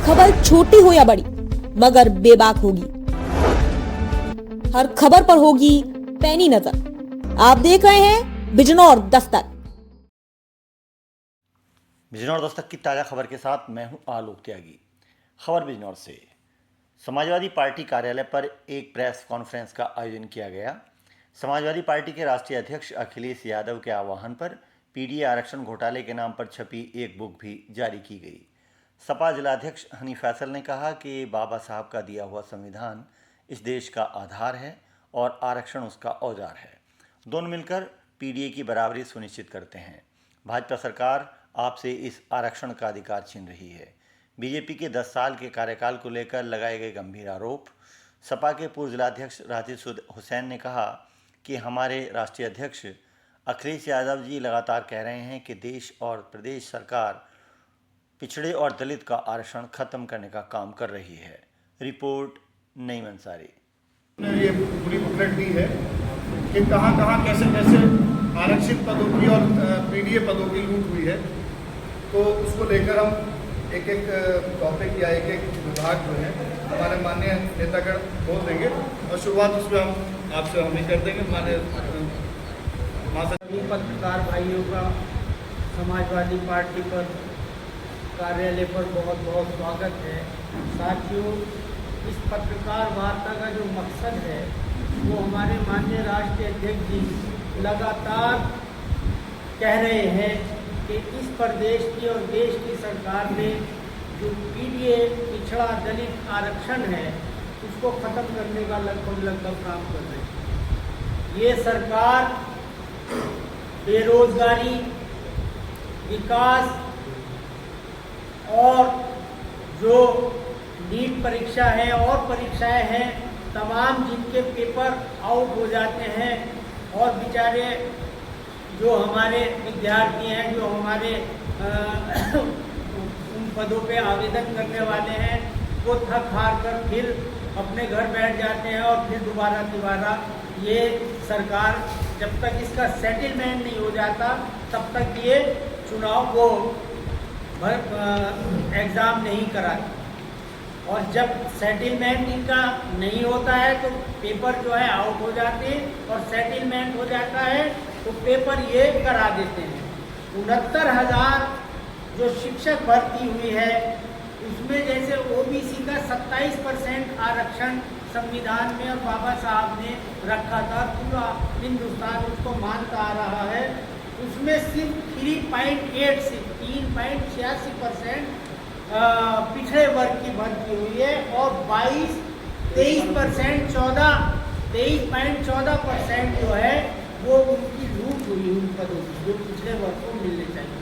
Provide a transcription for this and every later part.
खबर छोटी हो या बड़ी मगर बेबाक होगी। हर खबर पर होगी पैनी नजर। आप देख रहे हैं बिजनौर दस्तक। बिजनौर दस्तक की ताज़ा खबर के साथ मैं हूं आलोक त्यागी। खबर बिजनौर से। समाजवादी पार्टी कार्यालय पर एक प्रेस कॉन्फ्रेंस का आयोजन किया गया। समाजवादी पार्टी के राष्ट्रीय अध्यक्ष अखिलेश यादव के आह्वान पर पीडीए आरक्षण घोटाले के नाम पर छपी एक बुक भी जारी की गई। सपा जिलाध्यक्ष हनी फैसल ने कहा कि बाबा साहब का दिया हुआ संविधान इस देश का आधार है और आरक्षण उसका औजार है। दोनों मिलकर पीडीए की बराबरी सुनिश्चित करते हैं। भाजपा सरकार आपसे इस आरक्षण का अधिकार छीन रही है। बीजेपी के 10 साल के कार्यकाल को लेकर लगाए गए गंभीर आरोप। सपा के पूर्व जिलाध्यक्ष राशिद हुसैन ने कहा कि हमारे राष्ट्रीय अध्यक्ष अखिलेश यादव जी लगातार कह रहे हैं कि देश और प्रदेश सरकार पिछड़े और दलित का आरक्षण खत्म करने का काम कर रही है। रिपोर्ट नईम अंसारी। ये पूरी बुकलेट दी है कि कहाँ कहाँ कैसे कैसे आरक्षित पदों की और पीडीए पदों की लूट हुई है, तो उसको लेकर हम एक एक टॉपिक या एक एक विभाग जो है हमारे माननीय नेतागण बोल देंगे और शुरुआत उसमें हम आपसे हम ही कर देंगे। माननीय पत्रकार भाइयों का समाजवादी पार्टी पर कार्यालय पर बहुत बहुत स्वागत है। साथियों, इस पत्रकार वार्ता का जो मकसद है वो हमारे माननीय राष्ट्रीय अध्यक्ष जी लगातार कह रहे हैं कि इस प्रदेश की और देश की सरकार ने जो पीडीए पिछड़ा दलित आरक्षण है उसको ख़त्म करने का लगभग काम कर रही है। ये सरकार बेरोजगारी, विकास और जो नीट परीक्षा है और परीक्षाएं हैं तमाम जिनके पेपर आउट हो जाते हैं और बेचारे जो हमारे विद्यार्थी हैं, जो हमारे उन पदों पे आवेदन करने वाले हैं, वो थक हार कर फिर अपने घर बैठ जाते हैं और फिर दोबारा ये सरकार जब तक इसका सेटलमेंट नहीं हो जाता तब तक ये चुनाव को एग्ज़ाम नहीं कराती। और जब सेटलमेंट इनका नहीं होता है तो पेपर जो है आउट हो जाते हैं और सेटलमेंट हो जाता है तो पेपर ये करा देते हैं। 69,000 जो शिक्षक भर्ती हुई है उसमें जैसे ओबीसी का 27% आरक्षण संविधान में और बाबा साहब ने रखा था, पूरा हिंदुस्तान उसको मानता आ रहा है, उसमें सिर्फ 3.86% पिछड़े वर्ग की भर्ती हुई है और 23.14% जो है वो उनकी लूट हुई उन पदों की जो पिछड़े वर्ग को मिलने चाहिए।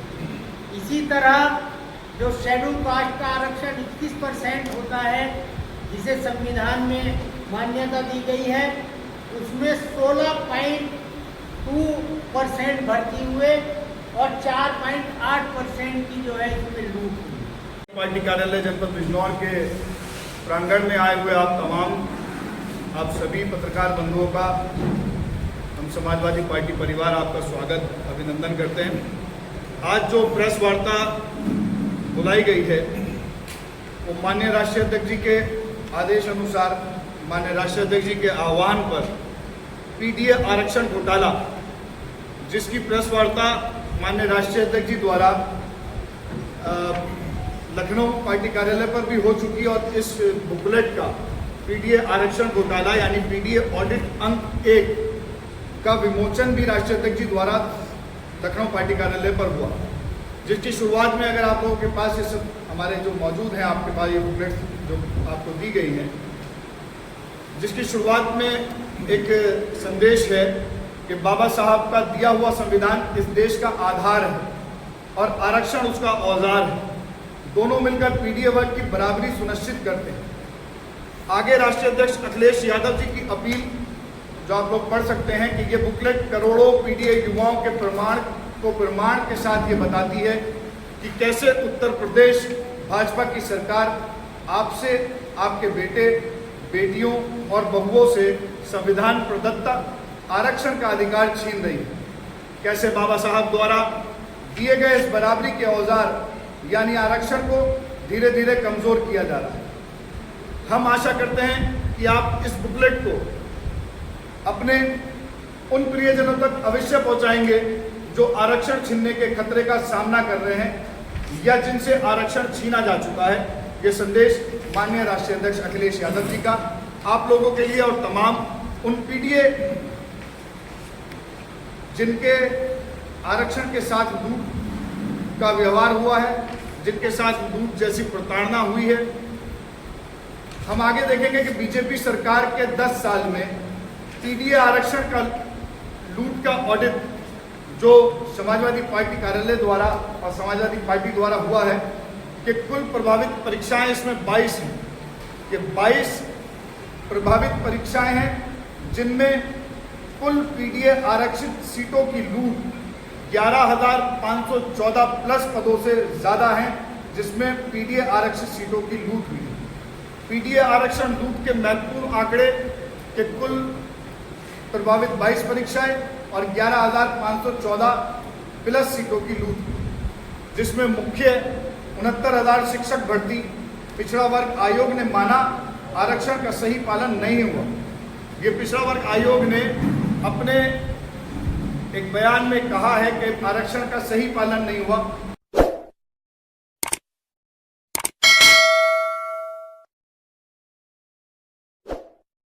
इसी तरह जो शेड्यूल कास्ट का आरक्षण 21% होता है जिसे संविधान में मान्यता दी गई है, उसमें 16.2% भर्ती हुए और 4.8% की जो है इसमें लूट हुई। पार्टी कार्यालय जनपद बिजनौर के प्रांगण में आए हुए आप सभी पत्रकार बंधुओं का हम समाजवादी पार्टी परिवार आपका स्वागत अभिनंदन करते हैं। आज जो प्रेस वार्ता बुलाई गई है वो माननीय राष्ट्रीय अध्यक्ष जी के आदेश अनुसार, माननीय राष्ट्रीय अध्यक्ष जी के आह्वान पर पीडीए आरक्षण घोटाला जिसकी प्रेस वार्ता माननीय राष्ट्रीय अध्यक्ष जी द्वारा लखनऊ पार्टी कार्यालय पर भी हो चुकी और इस बुकलेट का पीडीए आरक्षण घोटाला यानी पीडीए ऑडिट अंक 1 का विमोचन भी राष्ट्रीय अध्यक्ष जी द्वारा लखनऊ पार्टी कार्यालय पर हुआ, जिसकी शुरुआत में अगर आप लोगों के पास ये सब हमारे जो मौजूद हैं, आपके पास ये बुकलेट जो आपको दी गई है, जिसकी शुरुआत में एक संदेश है कि बाबा साहब का दिया हुआ संविधान इस देश का आधार है और आरक्षण उसका औजार है। दोनों मिलकर पीडीए वर्ग की बराबरी सुनिश्चित करते हैं। आगे राष्ट्रीय अध्यक्ष अखिलेश यादव जी की अपील जो आप लोग पढ़ सकते हैं कि ये बुकलेट करोड़ों पीडीए युवाओं के प्रमाण के साथ ये बताती है कि कैसे उत्तर प्रदेश भाजपा की सरकार आपसे, आपके बेटे बेटियों और बहुओं से संविधान प्रदत्त आरक्षण का अधिकार छीन रही है। कैसे बाबा साहब द्वारा दिए गए इस बराबरी के औजार यानी आरक्षण को धीरे धीरे कमज़ोर किया जा रहा है। हम आशा करते हैं कि आप इस बुकलेट को अपने उन प्रियजनों तक अवश्य पहुंचाएंगे जो आरक्षण छीनने के खतरे का सामना कर रहे हैं या जिनसे आरक्षण छीना जा चुका है। ये संदेश माननीय राष्ट्रीय अध्यक्ष अखिलेश यादव जी का आप लोगों के लिए और तमाम उन पीडीए जिनके आरक्षण के साथ लूट का व्यवहार हुआ है, जिनके साथ लूट जैसी प्रताड़ना हुई है। हम आगे देखेंगे कि बीजेपी सरकार के 10 साल में पीडीए आरक्षण का लूट का ऑडिट जो समाजवादी पार्टी कार्यालय द्वारा और समाजवादी पार्टी द्वारा हुआ है कि कुल प्रभावित परीक्षाएं इसमें 22 हैं। ये 22 प्रभावित परीक्षाएं हैं जिनमें कुल पीडीए आरक्षित सीटों की लूट 11,514 प्लस पदों से ज़्यादा हैं, जिसमें पीडीए आरक्षित सीटों की लूट हुई है। पीडीए आरक्षण लूट के महत्वपूर्ण आंकड़े के कुल प्रभावित 22 परीक्षाएं और 11,514 प्लस सीटों की लूट हुई, जिसमें मुख्य 69,000 शिक्षक भर्ती पिछड़ा वर्ग आयोग ने माना आरक्षण का सही पालन नहीं हुआ। ये पिछड़ा वर्ग आयोग ने अपने एक बयान में कहा है कि आरक्षण का सही पालन नहीं हुआ।